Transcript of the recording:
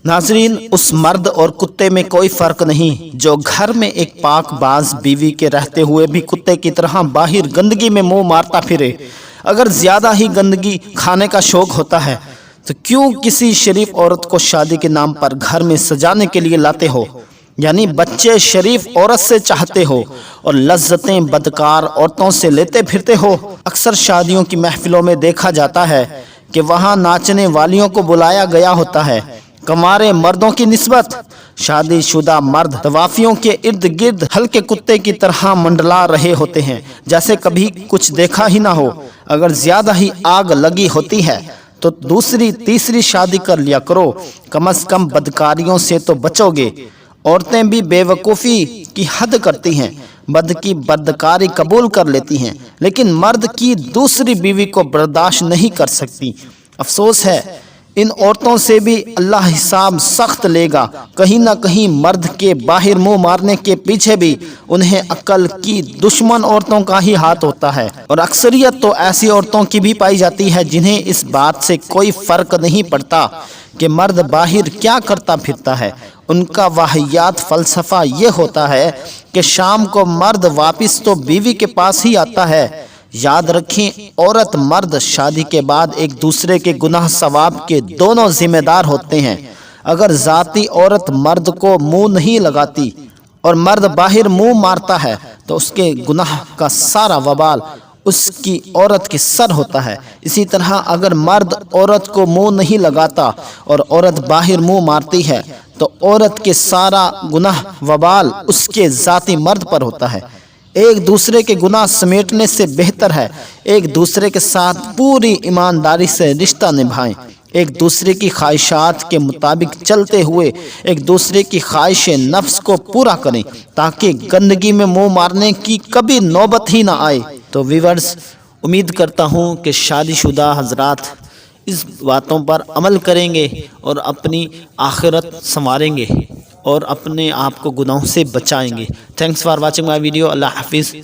नाजरीन, उस मर्द और कुत्ते में कोई फ़र्क नहीं जो घर में एक पाक बाज बीवी के रहते हुए भी कुत्ते की तरह बाहर गंदगी में मुंह मारता फिरे। अगर ज़्यादा ही गंदगी खाने का शौक होता है तो क्यों किसी शरीफ औरत को शादी के नाम पर घर में सजाने के लिए लाते हो, यानी बच्चे शरीफ औरत से चाहते हो और लज्जतें बदकार औरतों से लेते फिरते हो। अक्सर शादियों की महफिलों में देखा जाता है कि वहाँ नाचने वालियों को बुलाया गया होता है। कमारे मर्दों की निस्बत शादीशुदा मर्द तवाफियों के इर्द गिर्द हल्के कुत्ते की तरह मंडला रहे होते हैं, जैसे कभी कुछ देखा ही ना हो। अगर ज्यादा ही आग लगी होती है तो दूसरी तीसरी शादी कर लिया करो, कम से कम बदकारियों से तो बचोगे। औरतें भी बेवकूफ़ी की हद करती हैं, मर्द की बदकारी कबूल कर लेती हैं, लेकिन मर्द की दूसरी बीवी को बर्दाश्त नहीं कर सकती। अफसोस है, इन औरतों से भी अल्लाह हिसाब सख्त लेगा। कहीं ना कहीं मर्द के बाहर मुंह मारने के पीछे भी उन्हें अक्ल की दुश्मन औरतों का ही हाथ होता है, और अक्सरियत तो ऐसी औरतों की भी पाई जाती है जिन्हें इस बात से कोई फर्क नहीं पड़ता कि मर्द बाहर क्या करता फिरता है। उनका वाहियात फलसफा ये होता है कि शाम को मर्द वापस तो बीवी के पास ही आता है। याद रखें, औरत मर्द शादी के बाद एक दूसरे के गुनाह सवाब के दोनों जिम्मेदार होते हैं। अगर जाती औरत मर्द को मुंह नहीं लगाती और मर्द बाहर मुंह मारता है तो उसके गुनाह का सारा वबाल उसकी औरत के सर होता है। इसी तरह अगर मर्द औरत को मुंह नहीं लगाता और औरत बाहर मुंह मारती है तो औरत के सारा गुनाह वबाल उसके जाती मर्द पर होता है। एक दूसरे के गुनाह समेटने से बेहतर है एक दूसरे के साथ पूरी ईमानदारी से रिश्ता निभाएं, एक दूसरे की ख्वाहिशात के मुताबिक चलते हुए एक दूसरे की ख्वाहिश नफ्स को पूरा करें, ताकि गंदगी में मुंह मारने की कभी नौबत ही ना आए। तो व्यूअर्स, उम्मीद करता हूँ कि शादीशुदा हजरात इस बातों पर अमल करेंगे और अपनी आखिरत संवारेंगे और अपने आप को गुनाहों से बचाएंगे। Thanks for watching my video. अल्लाह हाफिज़।